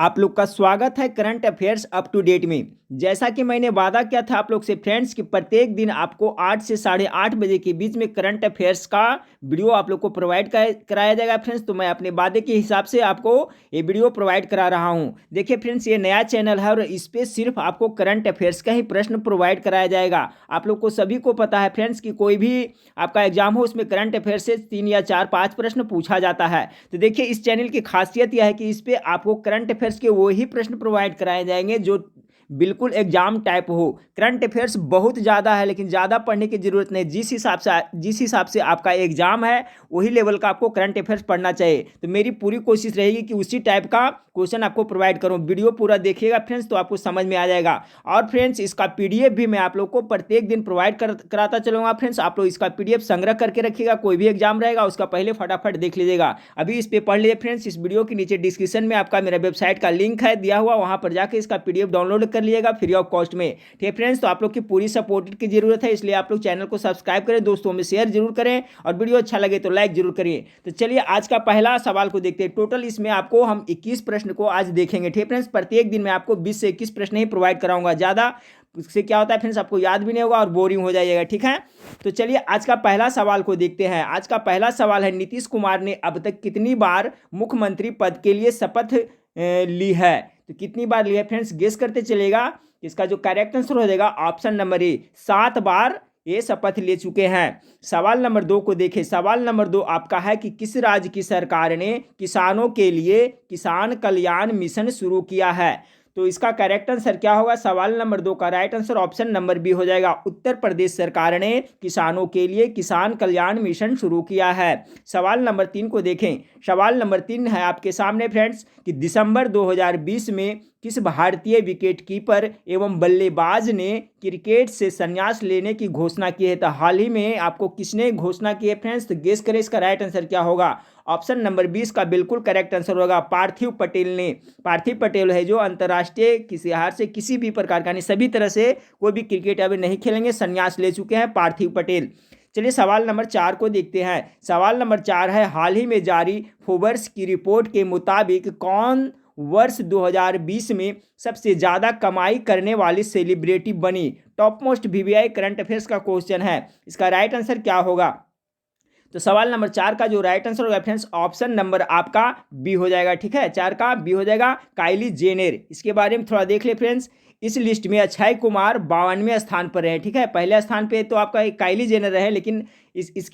आप लोग का स्वागत है current affairs up to date में। जैसा कि मैंने वादा किया था आप लोग से फ्रेंड्स कि प्रत्येक दिन आपको 8 से 8:30 बजे के बीच में करंट अफेयर्स का वीडियो आप लोग को प्रोवाइड कराया जाएगा फ्रेंड्स। तो मैं अपने वादे के हिसाब से आपको ये वीडियो प्रोवाइड करा रहा हूँ। देखिए फ्रेंड्स, ये नया चैनल है और इस पर सिर्फ आपको करंट अफेयर्स का ही प्रश्न प्रोवाइड कराया जाएगा। आप लोग को सभी को पता है फ्रेंड्स कि कोई भी आपका एग्जाम हो उसमें करंट अफेयर्स से 3 या 4 5 प्रश्न पूछा जाता है। तो देखिए इस चैनल की खासियत यह है कि इस पर आपको करंट अफेयर्स के वही प्रश्न प्रोवाइड कराए जाएंगे जो बिल्कुल एग्जाम टाइप हो। करंट अफेयर्स बहुत ज़्यादा है लेकिन ज़्यादा पढ़ने की ज़रूरत नहीं। जिस हिसाब से आपका एग्जाम है वही लेवल का आपको करंट अफेयर्स पढ़ना चाहिए। तो मेरी पूरी कोशिश रहेगी कि उसी टाइप का क्वेश्चन आपको प्रोवाइड करूं। वीडियो पूरा देखिएगा फ्रेंड्स तो आपको समझ में आ जाएगा। और फ्रेंड्स, इसका पीडीएफ भी मैं आप लोग को प्रत्येक दिन प्रोवाइड कराता चलूंगा फ्रेंड्स। आप लोग इसका पीडीएफ संग्रह करके रखिएगा। कोई भी एग्जाम रहेगा उसका पहले फटाफट देख लीजिएगा। अभी इस पे पढ़ लीजिए फ्रेंड्स। इस वीडियो के नीचे डिस्क्रिप्शन में आपका मेरा वेबसाइट का लिंक है दिया हुआ, वहां पर जाकर इसका पीडीएफ डाउनलोड कर लीजिएगा फ्री ऑफ कॉस्ट में। ठीक है फ्रेंड्स, तो आप लोग की पूरी सपोर्ट की जरूरत है, इसलिए आप लोग चैनल को सब्सक्राइब करें, दोस्तों में शेयर जरूर करें और वीडियो अच्छा लगे तो लाइक जरूर करिए। तो चलिए आज का पहला सवाल को देखते हैं। टोटल इसमें आपको हम 21 प्रश्न को आज देखेंगे। ठीक है फ्रेंड्स, प्रत्येक दिन मैं आपको 20 से 21 प्रश्न ही प्रोवाइड कराऊंगा। ज़्यादा उससे क्या होता है फ्रेंड्स, आपको याद भी नहीं होगा और बोरिंग हो जाइएगा। ठीक है, तो चलिए आज का पहला सवाल को देखते हैं। आज का पहला सवाल है, नीतीश कुमार ने अब तक कितनी बार मुख्यमंत्री पद के लिए शपथ ली है? तो कितनी बार ली है फ्रेंड्स, गेस करते चलेगा। इसका जो करेक्ट आंसर हो जाएगा ऑप्शन नंबर ए, 7 बार ये शपथ ले चुके हैं। सवाल नंबर 2 को देखें। सवाल नंबर 2 आपका है कि किस राज्य की सरकार ने किसानों के लिए किसान कल्याण मिशन शुरू किया है? तो इसका करेक्ट आंसर क्या होगा? सवाल नंबर 2 का right answer option number B हो जाएगा। उत्तर प्रदेश सरकार ने किसानों के लिए किसान कल्याण मिशन शुरू किया है। सवाल नंबर 3 को देखें। सवाल नंबर 3 है आपके सामने फ्रेंड्स कि दिसंबर 2020 में किस भारतीय विकेटकीपर एवं बल्लेबाज ने क्रिकेट से संन्यास लेने की घोषणा की है? तो हाल ही में आपको किसने घोषणा की है फ्रेंड्स? तो गेस करें इसका राइट आंसर क्या होगा। ऑप्शन नंबर 20 का बिल्कुल करेक्ट आंसर होगा पार्थिव पटेल ने। पार्थिव पटेल है जो अंतर्राष्ट्रीय किसी हार से किसी भी प्रकार का नहीं, सभी तरह से कोई भी क्रिकेट अभी नहीं खेलेंगे, संन्यास ले चुके हैं पार्थिव पटेल। चलिए सवाल नंबर 4 को देखते हैं। सवाल नंबर 4 है, हाल ही में जारी फोर्ब्स की रिपोर्ट के मुताबिक कौन वर्ष 2020 में सबसे ज्यादा कमाई करने वाली सेलिब्रिटी बनी? Top most VVI current affairs का क्वेश्चन है। इसका राइट आंसर क्या होगा? तो सवाल नंबर 4 का जो राइट आंसर होगा फ्रेंड्स ऑप्शन नंबर आपका बी हो जाएगा। ठीक है, 4 का बी हो जाएगा, काइली जेनर। इसके बारे में थोड़ा देख ले फ्रेंड्स। इस लिस्ट में अक्षय कुमार 52वें स्थान पर रहे। ठीक है, पहले स्थान पे तो आपका काइली जेनर रहे, लेकिन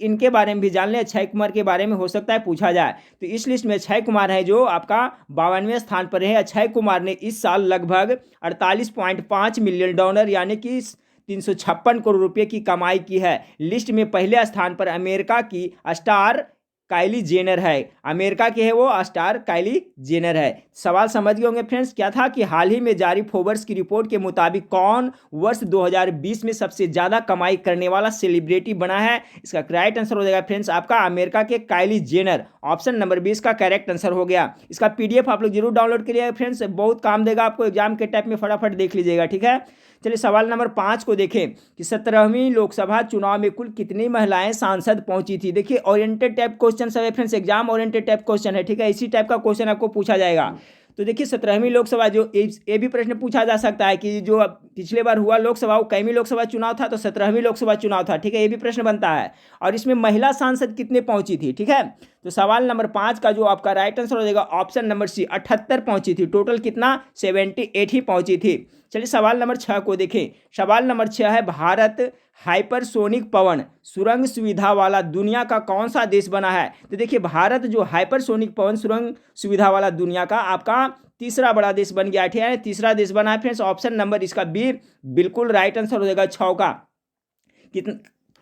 इनके बारे में भी जान लें। अक्षय कुमार के बारे में हो सकता है पूछा जाए। तो इस लिस्ट में अक्षय कुमार है जो आपका 52वें स्थान पर रहे। अक्षय कुमार ने इस साल लगभग 48.5 मिलियन डॉलर यानी कि 356 करोड़ रुपए की कमाई की है। लिस्ट में पहले स्थान पर अमेरिका की स्टार काइली जेनर है। अमेरिका की है वो स्टार काइली जेनर है। सवाल समझ गए होंगे फ्रेंड्स, क्या था कि हाल ही में जारी फोर्ब्स की रिपोर्ट के मुताबिक कौन वर्ष 2020 में सबसे ज्यादा कमाई करने वाला सेलिब्रिटी बना है? इसका राइट आंसर हो जाएगा फ्रेंड्स आपका अमेरिका के काइली जेनर। ऑप्शन नंबर 20 का करेक्ट आंसर हो गया। इसका पीडीएफ आप लोग जरूर डाउनलोड करिएगा फ्रेंड्स, बहुत काम देगा आपको एग्जाम के टाइप में, फटाफट देख लीजिएगा। ठीक है, चलिए सवाल नंबर 5 को देखें कि 17वीं लोकसभा चुनाव में कुल कितनी महिलाएं सांसद पहुंची थी? देखिए ओरिएंटेड टाइप क्वेश्चन सब है friends, exam oriented type question है। ठीक है, इसी टाइप का क्वेश्चन आपको पूछा जाएगा। तो देखिए 17वीं लोकसभा जो ये भी प्रश्न पूछा जा सकता है कि जो पिछले बार हुआ लोकसभा वो कैमी लोकसभा चुनाव था? तो 17वीं लोकसभा चुनाव था। ठीक है, ये भी प्रश्न बनता है। और इसमें महिला सांसद कितने पहुंची थी? ठीक है, तो सवाल नंबर 5 का जो आपका राइट आंसर हो जाएगा ऑप्शन नंबर सी, 78 पहुंची थी। टोटल कितना? 78 ही पहुंची थी। चलिए सवाल नंबर 6 को देखें। सवाल नंबर 6 है, भारत हाइपरसोनिक पवन सुरंग सुविधा वाला दुनिया का कौन सा देश बना है? तो देखिए भारत जो हाइपरसोनिक पवन सुरंग सुविधा वाला दुनिया का आपका तीसरा बड़ा देश बन गया। ठीक है, तीसरा देश बना है फ्रेंड्स। ऑप्शन नंबर इसका बी बिल्कुल राइट आंसर हो जाएगा 6 का।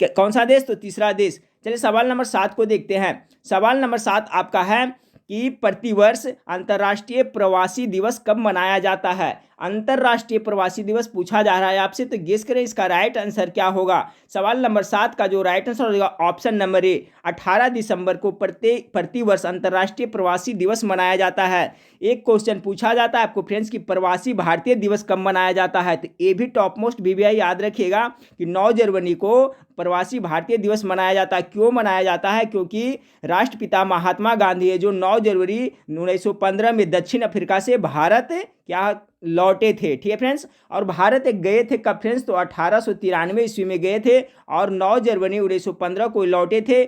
कौन सा देश? तो तीसरा देश। चलिए सवाल नंबर 7 को देखते हैं। सवाल नंबर 7 आपका है कि प्रतिवर्ष अंतर्राष्ट्रीय प्रवासी दिवस कब मनाया जाता है? अंतरराष्ट्रीय प्रवासी दिवस पूछा जा रहा है आपसे, तो गेस करें इसका राइट आंसर क्या होगा। सवाल नंबर 7 का जो राइट आंसर होगा ऑप्शन नंबर ए, 18 दिसंबर को प्रतिवर्ष अंतरराष्ट्रीय प्रवासी दिवस मनाया जाता है। एक क्वेश्चन पूछा जाता है आपको फ्रेंड्स कि प्रवासी भारतीय दिवस कब मनाया जाता है, तो ये भी टॉप मोस्ट वीवीआई याद रखिएगा कि 9 जनवरी को प्रवासी भारतीय दिवस मनाया जाता है। क्यों मनाया जाता है, क्योंकि राष्ट्रपिता महात्मा गांधी है जो 9 जनवरी 1915 में दक्षिण अफ्रीका से भारत क्या लौटे थे। ठीक है फ्रेंड्स, और भारत गए थे कब फ्रेंड्स, तो 1893 ईस्वी में गए थे और 9 जनवरी 1915 को लौटे थे।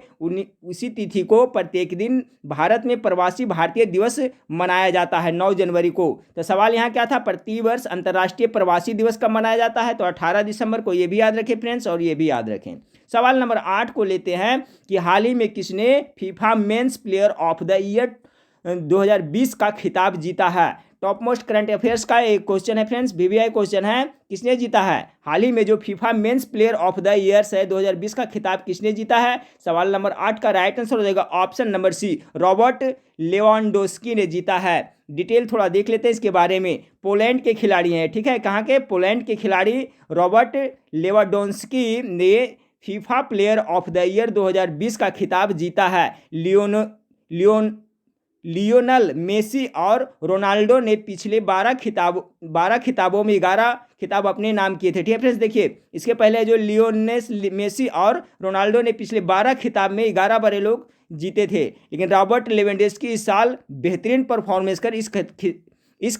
उसी तिथि को प्रत्येक दिन भारत में प्रवासी भारतीय दिवस मनाया जाता है 9 जनवरी को। तो सवाल यहाँ क्या था, प्रतिवर्ष अंतर्राष्ट्रीय प्रवासी दिवस कब मनाया जाता है, तो 18 दिसंबर को। ये भी याद रखें फ्रेंड्स और ये भी याद रखें। सवाल नंबर 8 को लेते हैं कि हाल ही में किसने FIFA men's player of the year 2020 का खिताब जीता है। टॉप मोस्ट करंट अफेयर्स का एक क्वेश्चन है फ्रेंड्स, वीवीआई क्वेश्चन है, किसने जीता है हाल ही में जो FIFA men's player of the years है 2020 का खिताब किसने जीता है। सवाल नंबर 8 का राइट आंसर हो जाएगा ऑप्शन नंबर सी, रॉबर्ट लेवांडोस्की ने जीता है। डिटेल थोड़ा देख लेते हैं इसके बारे में। पोलैंड के खिलाड़ी हैं, ठीक है, कहाँ के, पोलैंड के खिलाड़ी रॉबर्ट लेवांडोस्की ने FIFA player of the year 2020 का खिताब जीता है। लियोनल मेसी और रोनाल्डो ने पिछले 12 खिताबों में 11 खिताब अपने नाम किए थे। ठीक है फ्रेंड्स, देखिए इसके पहले जो लियोनेल मेसी और रोनाल्डो ने पिछले 12 खिताब में 11 बार लोग जीते थे, लेकिन रॉबर्ट लेवेंडोस्की इस साल बेहतरीन परफॉर्मेंस कर इस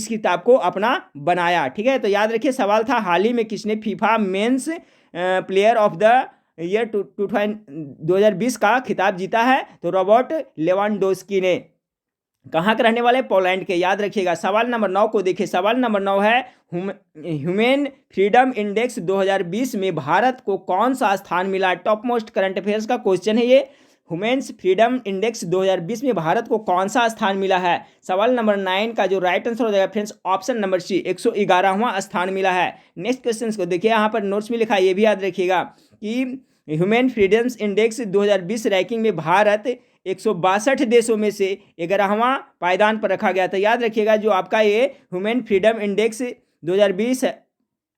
खिताब को अपना बनाया। ठीक है, तो याद रखिए सवाल था हाल ही में किसने FIFA men's player of the year 2020 का खिताब जीता है, तो रॉबर्ट लेवांडोस्की ने। कहाँ के रहने वाले, पोलैंड के, याद रखिएगा। सवाल नंबर 9 को देखिए। सवाल नंबर 9 है ह्यूमन फ्रीडम इंडेक्स 2020 में भारत को कौन सा स्थान मिला। टॉप मोस्ट करंट अफेयर्स का क्वेश्चन है ये। ह्यूमन्स फ्रीडम इंडेक्स 2020 में भारत को कौन सा स्थान मिला है। सवाल नंबर 9 का जो राइट आंसर हो जाएगा फ्रेंड्स ऑप्शन नंबर सी, 111वां स्थान मिला है। नेक्स्ट क्वेश्चन को देखिए, यहाँ पर नोट्स में लिखा है, ये भी याद रखिएगा कि ह्यूमन फ्रीडम्स इंडेक्स 2020 रैंकिंग में भारत 162 देशों में से 11वां पायदान पर रखा गया था। याद रखिएगा जो आपका ये ह्यूमन फ्रीडम इंडेक्स 2020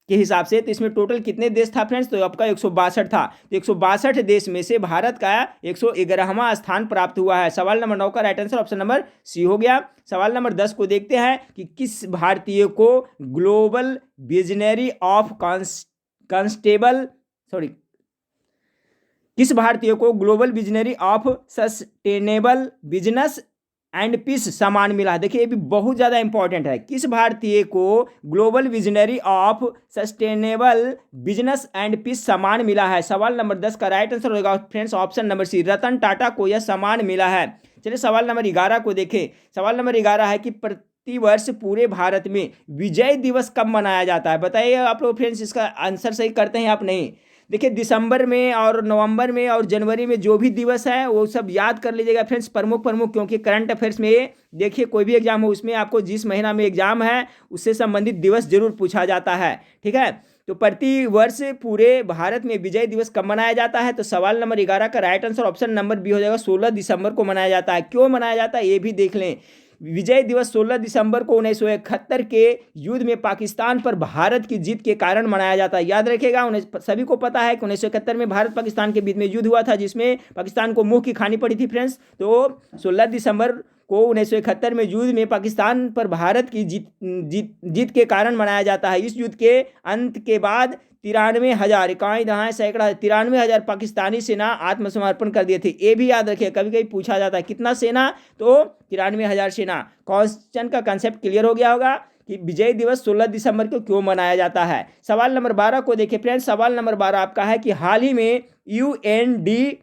के हिसाब से, तो इसमें टोटल कितने देश था फ्रेंड्स, तो आपका 162 था। तो 162 देश में से भारत का 111वां स्थान प्राप्त हुआ है। सवाल नंबर 9 का right answer option number C हो गया। सवाल नंबर 10 को देखते हैं कि किस भारतीय को ग्लोबल विजनरी ऑफ किस भारतीय को global visionary of sustainable business and peace सम्मान मिला। देखिए ये भी बहुत ज़्यादा इंपॉर्टेंट है। किस भारतीय को global visionary of sustainable business and peace सम्मान मिला है। सवाल नंबर 10 का राइट आंसर होगा friends option number C, Ratan Tata को यह सम्मान मिला है। चलिए सवाल नंबर 11 को देखें। सवाल नंबर 11 है कि प्रतिवर्ष पूरे भारत में विजय दिवस कब मनाया जाता है। बताइए आप लोग फ्रेंड्स, इसका आंसर सही करते हैं आप नहीं। देखिए दिसंबर में और नवंबर में और जनवरी में जो भी दिवस है वो सब याद कर लीजिएगा फ्रेंड्स, प्रमुख, क्योंकि करंट अफेयर्स में देखिए कोई भी एग्जाम हो उसमें आपको जिस महीना में एग्जाम है उससे संबंधित दिवस जरूर पूछा जाता है। ठीक है, तो प्रति वर्ष पूरे भारत में विजय दिवस कब मनाया जाता है, तो सवाल नंबर 11 का right answer option number B हो जाएगा, 16 दिसंबर को मनाया जाता है। क्यों मनाया जाता है ये भी देख लें। विजय दिवस 16 दिसंबर को 1971 के युद्ध में पाकिस्तान पर भारत की जीत के कारण मनाया जाता है। याद रखिएगा, सभी को पता है कि 1971 में भारत पाकिस्तान के बीच में युद्ध हुआ था जिसमें पाकिस्तान को मुंह की खानी पड़ी थी फ्रेंड्स। तो 16 दिसंबर को 1971 में युद्ध में पाकिस्तान पर भारत की जीत के कारण मनाया जाता है। इस युद्ध के अंत के बाद 93,000 पाकिस्तानी सेना आत्मसमर्पण कर दिए थे। ये भी याद रखिए, कभी कभी पूछा जाता है कितना सेना, तो 93,000 सेना। क्वेश्चन का कंसेप्ट क्लियर हो गया होगा कि विजय दिवस 16 दिसंबर को क्यों मनाया जाता है। सवाल नंबर 12 को देखिए फ्रेंड्स। सवाल नंबर 12 आपका है कि हाल ही में UNDP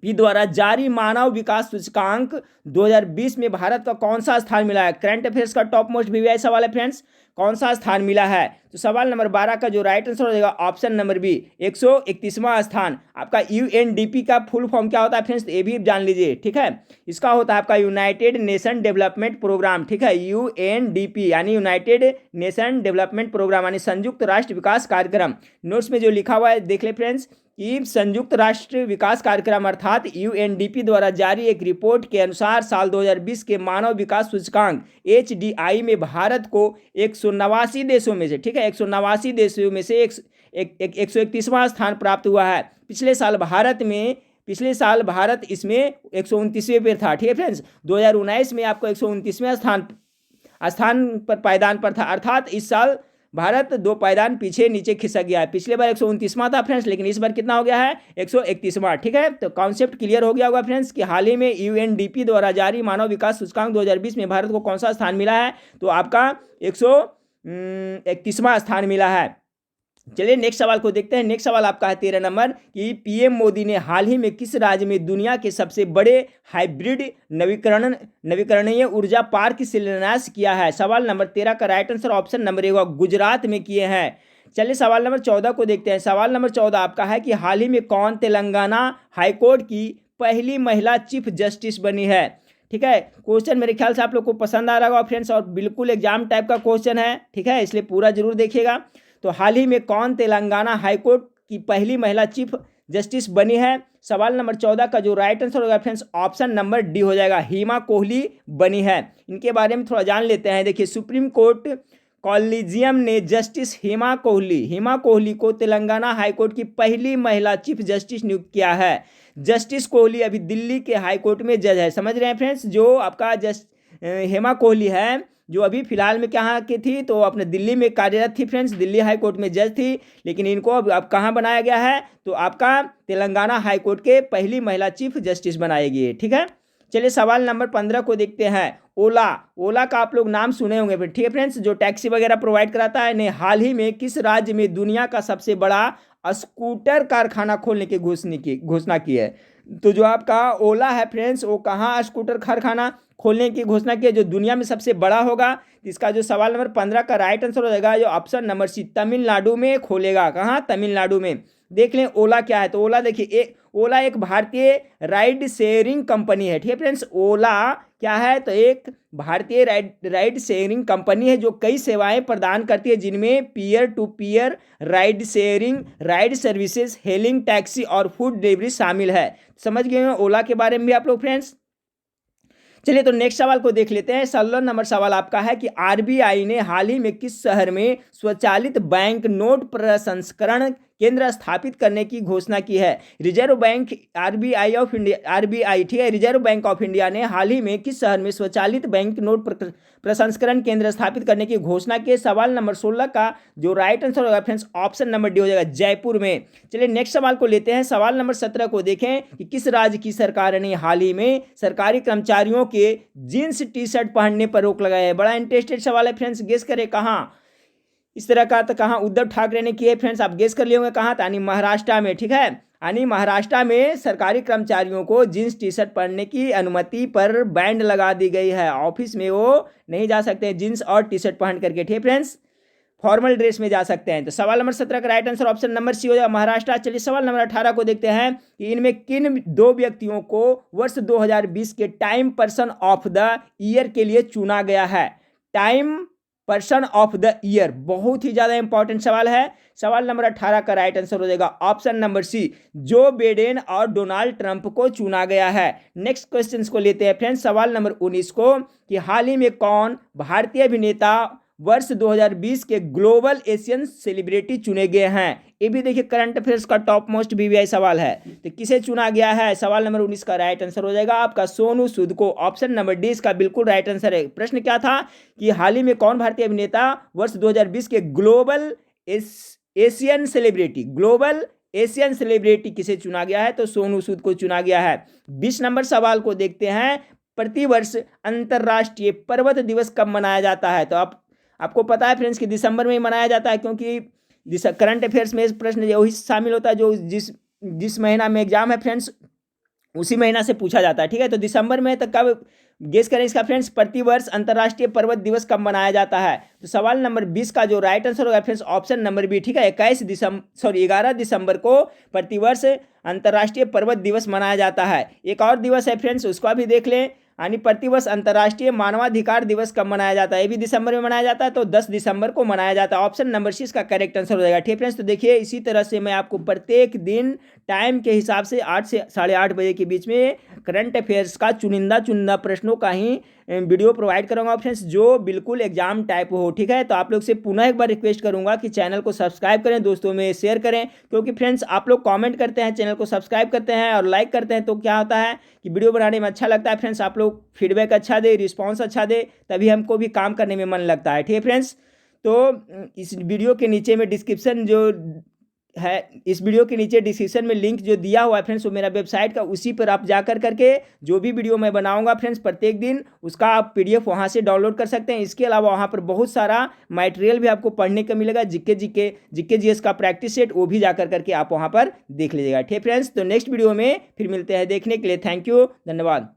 द्वारा जारी मानव विकास सूचकांक 2020 में भारत का कौन सा स्थान मिला है। करंट अफेयर्स का टॉप मोस्ट वीवीआई सवाल है फ्रेंड्स, कौन सा स्थान मिला है। तो सवाल नंबर 12 का जो राइट आंसर हो जाएगा ऑप्शन नंबर बी, 131वां स्थान। आपका UNDP का फुल फॉर्म क्या होता है फ्रेंड्स, ये भी जान लीजिए। ठीक है, इसका होता है आपका यूनाइटेड नेशन डेवलपमेंट प्रोग्राम। ठीक है, UNDP यानी यूनाइटेड नेशन डेवलपमेंट प्रोग्राम यानी संयुक्त राष्ट्र विकास कार्यक्रम। नोट्स में जो लिखा हुआ है देख ले फ्रेंड्स कि संयुक्त राष्ट्र विकास कार्यक्रम अर्थात यूएनडीपी द्वारा जारी एक रिपोर्ट के अनुसार साल 2020 के मानव विकास सूचकांक HDI में भारत को 189 देशों में से, ठीक है, 189 देशों में से 131वां स्थान प्राप्त हुआ है। पिछले साल भारत इसमें 129वें पर था, ठीक है फ्रेंड्स। 2019 में आपको 129वें स्थान पर पायदान पर था, अर्थात इस साल भारत 2 पायदान पीछे नीचे खिसक गया है। पिछले बार 129वां था फ्रेंड्स, लेकिन इस बार कितना हो गया है, 131वां, ठीक है। तो कॉन्सेप्ट क्लियर हो गया होगा फ्रेंड्स कि हाल ही में यूएनडीपी द्वारा जारी मानव विकास सूचकांक 2020 में भारत को कौन सा स्थान मिला है, तो आपका 131वां स्थान मिला है। चलिए नेक्स्ट सवाल को देखते हैं। नेक्स्ट सवाल आपका है 13 नंबर कि पीएम मोदी ने हाल ही में किस राज्य में दुनिया के सबसे बड़े हाइब्रिड नवीकरणीय ऊर्जा पार्क की शिलान्यास किया है। सवाल नंबर 13 का right answer option number 1 Gujarat में किए हैं। चलिए सवाल नंबर 14 को देखते हैं। सवाल नंबर 14 आपका है कि हाल ही में कौन तेलंगाना हाईकोर्ट की पहली महिला चीफ जस्टिस बनी है। ठीक है, क्वेश्चन मेरे ख्याल से आप लोग को पसंद आ रहा होगा फ्रेंड्स, और बिल्कुल एग्जाम टाइप का क्वेश्चन है, ठीक है, इसलिए पूरा जरूर देखिएगा। तो हाल ही में कौन तेलंगाना हाईकोर्ट की पहली महिला चीफ जस्टिस बनी है। सवाल नंबर 14 का जो राइट आंसर होगा फ्रेंड्स ऑप्शन नंबर डी हो जाएगा, हेमा कोहली बनी है। इनके बारे में थोड़ा जान लेते हैं। देखिए, सुप्रीम कोर्ट कॉलेजियम ने जस्टिस हेमा कोहली को तेलंगाना हाईकोर्ट की पहली महिला चीफ जस्टिस नियुक्त किया है। जस्टिस कोहली अभी दिल्ली के हाईकोर्ट में जज है, समझ रहे हैं फ्रेंड्स। जो आपका हेमा कोहली है, जो अभी फिलहाल में कहाँ की थी, तो अपने दिल्ली में कार्यरत थी फ्रेंड्स, दिल्ली हाई कोर्ट में जज थी, लेकिन इनको अब कहाँ बनाया गया है, तो आपका तेलंगाना हाई कोर्ट के पहली महिला चीफ जस्टिस बनाई गई है, ठीक है। चलिए सवाल नंबर 15 को देखते हैं। ओला का आप लोग नाम सुने होंगे, ठीक है फ्रेंड्स, जो टैक्सी वगैरह प्रोवाइड कराता है, ने हाल ही में किस राज्य में दुनिया का सबसे बड़ा स्कूटर कारखाना खोलने की घोषणा की है। तो जो आपका ओला है फ्रेंड्स, वो कहाँ स्कूटर कारखाना खोलने की घोषणा की है, जो दुनिया में सबसे बड़ा होगा। इसका जो सवाल नंबर 15 का राइट आंसर हो जाएगा जो ऑप्शन नंबर सी, तमिलनाडु में खोलेगा। कहाँ, तमिलनाडु में। देख लें ओला क्या है, तो ओला देखिए, ओला एक भारतीय राइड शेयरिंग कंपनी है, ठीक है फ्रेंड्स। ओला क्या है, तो एक भारतीय राइड शेयरिंग कंपनी है जो कई सेवाएं प्रदान करती है, जिनमें peer to peer ride sharing, ride services, hailing, taxi और फूड डिलीवरी शामिल है। समझ गए हैं ओला के बारे में भी आप लोग फ्रेंड्स। चलिए तो नेक्स्ट सवाल को देख लेते हैं। 16 नंबर सवाल आपका है कि आरबीआई ने हाल ही में किस शहर में स्वचालित बैंक नोट प्रसंस्करण केंद्र स्थापित करने की घोषणा की है। रिजर्व बैंक आरबीआई, ठीक है, रिजर्व बैंक ऑफ इंडिया ने हाल ही में किस शहर में स्वचालित बैंक नोट प्रसंस्करण केंद्र स्थापित करने की घोषणा की। सवाल नंबर 16 का जो राइट आंसर होगा फ्रेंड्स ऑप्शन नंबर डी हो जाएगा, जयपुर में। चलिए नेक्स्ट सवाल को लेते हैं। सवाल नंबर 17 को देखें कि किस राज्य की सरकार ने हाल ही में सरकारी कर्मचारियों के जींस टी शर्ट पहनने पर रोक लगाया है। बड़ा इंटरेस्टेड सवाल है फ्रेंड्स, गेस करें कहाँ इस तरह का, तो कहाँ उद्धव ठाकरे ने किए फ्रेंड्स, आप गेस कर लिए होंगे कहाँ, यानी महाराष्ट्र में, ठीक है। यानी महाराष्ट्र में सरकारी कर्मचारियों को जींस टी शर्ट पहनने की अनुमति पर बैंड लगा दी गई है। ऑफिस में वो नहीं जा सकते जींस और टी शर्ट पहन करके, ठीक है फ्रेंड्स, फॉर्मल ड्रेस में जा सकते हैं। तो सवाल नंबर 17 का right answer option number C हो जाएगा, महाराष्ट्र। चलिए सवाल नंबर 18 को देखते हैं कि इनमें किन 2 व्यक्तियों को वर्ष 2020 के time person of the year के लिए चुना गया है। Time person of the year बहुत ही ज्यादा इंपॉर्टेंट सवाल है। सवाल नंबर 18 का राइट आंसर हो जाएगा ऑप्शन नंबर सी, जो बिडेन और डोनाल्ड ट्रंप को चुना गया है। नेक्स्ट क्वेश्चन को लेते हैं फ्रेंड्स। सवाल नंबर 19 को कि हाल ही में कौन भारतीय अभिनेता वर्ष 2020 के ग्लोबल एशियन सेलिब्रिटी चुने गए हैं। ये भी देखिए करंट अफेयर्स का टॉप मोस्ट बीवीआई सवाल है। तो किसे चुना गया है। सवाल नंबर 19 का राइट आंसर हो जाएगा आपका सोनू सूद को। ऑप्शन नंबर डी इसका बिल्कुल राइट आंसर है। प्रश्न क्या था कि हाल ही में कौन भारतीय अभिनेता वर्ष 2020 के ग्लोबल एशियन सेलिब्रिटी किसे चुना गया है, तो सोनू सूद को चुना गया है। 20 नंबर सवाल को देखते हैं। प्रतिवर्ष अंतर्राष्ट्रीय पर्वत दिवस कब मनाया जाता है। तो आपको पता है फ्रेंड्स कि दिसंबर में ही मनाया जाता है, क्योंकि करंट अफेयर्स में इस प्रश्न वही शामिल होता है जो जिस महीना में एग्जाम है फ्रेंड्स उसी महीना से पूछा जाता है, ठीक है। तो दिसंबर में तक कब गेस करें इसका फ्रेंड्स, प्रतिवर्ष अंतर्राष्ट्रीय पर्वत दिवस कब मनाया जाता है। तो सवाल नंबर 20 का जो राइट आंसर होगा फ्रेंड्स ऑप्शन नंबर बी, ठीक है, 11 दिसंबर को प्रतिवर्ष अंतर्राष्ट्रीय पर्वत दिवस मनाया जाता है। एक और दिवस है फ्रेंड्स, उसको भी देख लें, यानी प्रतिवर्ष अंतर्राष्ट्रीय मानवाधिकार दिवस कब मनाया जाता है? ये भी दिसंबर में मनाया जाता है, तो 10 दिसंबर को मनाया जाता है। ऑप्शन नंबर सी इसका करेक्ट आंसर हो जाएगा। ठीक फ्रेंड्स, तो देखिए इसी तरह से मैं आपको प्रत्येक दिन टाइम के हिसाब से 8 से 8:30 बजे के बीच में करंट अफेयर्स का चुनिंदा प्रश्नों का ही वीडियो प्रोवाइड करूंगा फ्रेंड्स, जो बिल्कुल एग्जाम टाइप हो। ठीक है, तो आप लोग से पुनः एक बार रिक्वेस्ट करूंगा कि चैनल को सब्सक्राइब करें, दोस्तों में शेयर करें, क्योंकि फ्रेंड्स आप लोग कमेंट करते हैं, चैनल को सब्सक्राइब करते हैं और लाइक करते हैं, तो क्या होता है कि वीडियो बनाने में अच्छा लगता है फ्रेंड्स। आप लोग फीडबैक अच्छा दे, रिस्पॉन्स अच्छा दे, तभी हमको भी काम करने में मन लगता है। ठीक है फ्रेंड्स, तो इस वीडियो के नीचे में डिस्क्रिप्शन जो है, इस वीडियो के नीचे डिस्क्रिप्शन में लिंक जो दिया हुआ है फ्रेंड्स, वो मेरा वेबसाइट का, उसी पर आप जाकर करके जो भी वीडियो मैं बनाऊंगा फ्रेंड्स प्रत्येक दिन, उसका आप पीडीएफ वहां से डाउनलोड कर सकते हैं। इसके अलावा वहां पर बहुत सारा मटेरियल भी आपको पढ़ने को मिलेगा, जीके जीएस का प्रैक्टिस सेट, वो भी जाकर करके आप वहां पर देख लीजिएगा। ठीक फ्रेंड्स, तो नेक्स्ट वीडियो में फिर मिलते हैं। देखने के लिए थैंक यू, धन्यवाद।